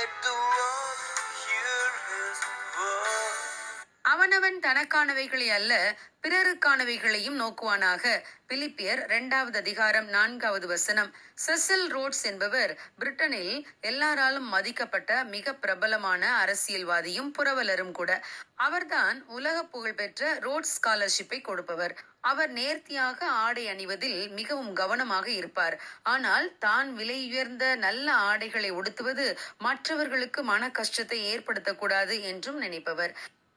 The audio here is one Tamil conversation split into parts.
Let the world hear his word. அவனவன் தனக்கானவைகளை அல்ல பிறருக்கானவைகளையும் நோக்குவானாக. பிலிப்பியர் 2வது அதிகாரம் 4வது வசனம். செசில் ரோட்ஸ் என்பவர் பிரிட்டனில் எல்லாராலும் மதிக்கப்பட்ட மிக பிரபலமான அரசியல்வாதியும் புரவலரும் கூட. அவர்தான் உலக புகழ்பெற்ற ரோட்ஸ் ஸ்காலர்ஷிப்பை கொடுப்பவர். அவர் நேர்த்தியாக ஆடை அணிவதில் மிகவும் கவனமாக இருப்பார். ஆனால் தான் விலையுயர்ந்த நல்ல ஆடைகளை உடுத்துவது மற்றவர்களுக்கு மன கஷ்டத்தை ஏற்படுத்தக்கூடாது என்றும் நினைப்பவர்.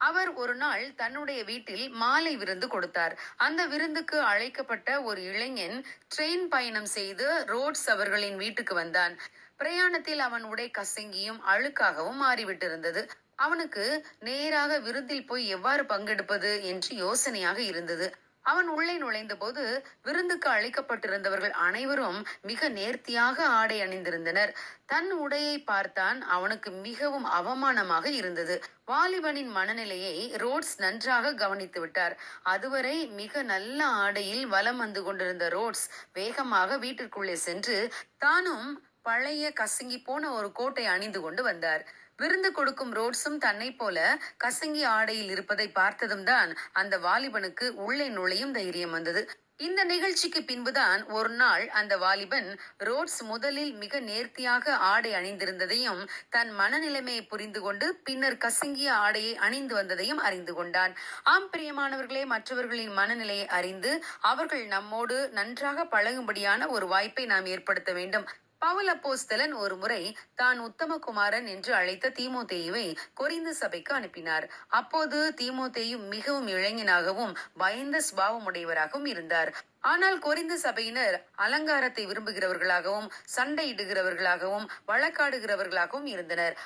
அவர் ஒரு நாள் தன்னுடைய வீட்டில் மாலை விருந்து கொடுத்தார். அந்த விருந்துக்கு அழைக்கப்பட்ட ஒரு இளைஞன் ட்ரெயின் பயணம் செய்து ரோட்ஸ் அவர்களின் வீட்டுக்கு வந்தான். பிரயாணத்தில் அவன் உடை கசங்கியும் அழுக்காகவும் மாறிவிட்டிருந்தது. அவனுக்கு நேராக விருந்தில் போய் எவ்வாறு பங்கெடுப்பது என்று யோசனையாக இருந்தது. அவன் உள்ளே நுழைந்த போது விருந்துக்கு அழைக்கப்பட்டிருந்தவர்கள் அனைவரும் மிக நேர்த்தியாக ஆடை அணிந்திருந்தனர். தன் உடையை பார்த்தான். அவனுக்கு மிகவும் அவமானமாக இருந்தது. வாலிபனின் மனநிலையை ரோட்ஸ் நன்றாக கவனித்து விட்டார். அதுவரை மிக நல்ல ஆடையில் வலம் வந்து கொண்டிருந்த ரோட்ஸ் வேகமாக வீட்டிற்குள்ளே சென்று தானும் பழைய கசங்கி போன ஒரு கோட்டை அணிந்து கொண்டு வந்தார். விருந்து கொடுக்கும் ரோட்ஸும் தன்னை போல கசங்கி ஆடையில் இருப்பதை பார்த்ததும் தான் அந்த வாலிபனுக்கு உள்ளே நுழையும் தைரியம் வந்தது. இந்த நிகழ்ச்சிக்கு பின்புதான் ஒரு நாள் அந்த வாலிபன் ரோட்ஸ் முதலில் மிக நேர்த்தியாக ஆடை அணிந்திருந்ததையும் தன் மனநிலைமையை புரிந்து கொண்டு பின்னர் கசங்கிய ஆடையை அணிந்து வந்ததையும் அறிந்து கொண்டான். ஆம் பிரியமானவர்களே, மற்றவர்களின் மனநிலையை அறிந்து அவர்கள் நம்மோடு நன்றாக பழகும்படியான ஒரு வாய்ப்பை நாம் ஏற்படுத்த வேண்டும். பவுல் அப்போஸ்தலன் ஒரு முறை தான் உத்தமகுமாரன் என்று அழைத்த தீமோத்தேயுவை கொரிந்து சபைக்கு அனுப்பினார். அப்போது தீமோத்தேயு மிகவும் இளைஞனாகவும் பயந்த சுபாவமுடையவராகவும் இருந்தார். ஆனால் கொரிந்து சபையினர் அலங்காரத்தை விரும்புகிறவர்களாகவும் சண்டையிடுகிறவர்களாகவும் வழக்காடுகிறவர்களாகவும் இருந்தனர்.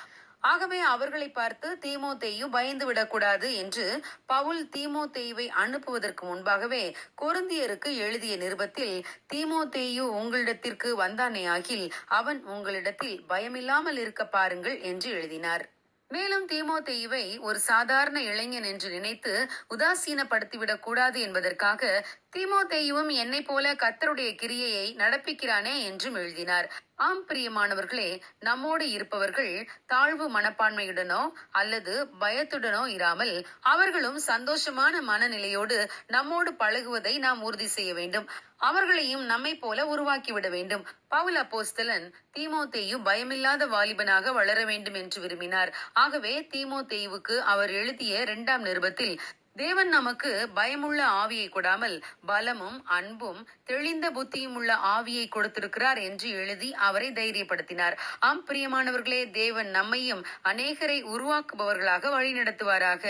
ஆகவே அவர்களை பார்த்து தீமோத்தேயு பயந்து விடக்கூடாது என்று பவுல் தீமோத்தேயுவை அனுப்புவதற்கு முன்பாகவே கொரிந்தியருக்கு எழுதிய நிருபத்தில், தீமோத்தேயு உங்களிடத்திற்கு வந்தானேயாகில் அவன் உங்களிடத்தில் பயமில்லாமல் இருக்க பாருங்கள் என்று எழுதினார். மேலும் தீமோத்தேயுவை ஒரு சாதாரண இளைஞன் என்று நினைத்து உதாசீனப்படுத்திவிடக் கூடாது என்பதற்காக தீமோத்தேயுவும் என்னை போல கர்த்தருடைய கிரியையை நடப்பிக்கிறானே என்றும் எழுதினார். ஆம் பிரியமானவர்களே, நம்மோடு இருப்பவர்கள் தாழ்வு மனப்பான்மையுடனோ அல்லது பயத்துடனோ இராமல் அவர்களும் சந்தோஷமான மனநிலையோடு நம்மோடு பழகுவதை நாம் உறுதி செய்ய வேண்டும். அவர்களையும் நம்மை போல உருவாக்கிவிட வேண்டும். பவுல் அப்போஸ்தலன் தீமோத்தேயு பயமில்லாத வாலிபனாக வளர வேண்டும் என்று விரும்பினார். ஆகவே தீமோத்தேயுவுக்கு அவர் எழுதிய 2ஆம் நிருபத்தில், தேவன் நமக்கு பயமுள்ள ஆவியை கொடாமல் பலமும் அன்பும் தெளிந்த புத்தியும் உள்ள ஆவியை கொடுத்திருக்கிறார் என்று எழுதி அவரை தைரியப்படுத்தினார். ஆம் பிரியமானவர்களே, தேவன் நம்மையும் அநேகரை உருவாக்குபவர்களாக வழி நடத்துவாராக.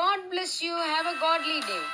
God bless you. Have a godly day.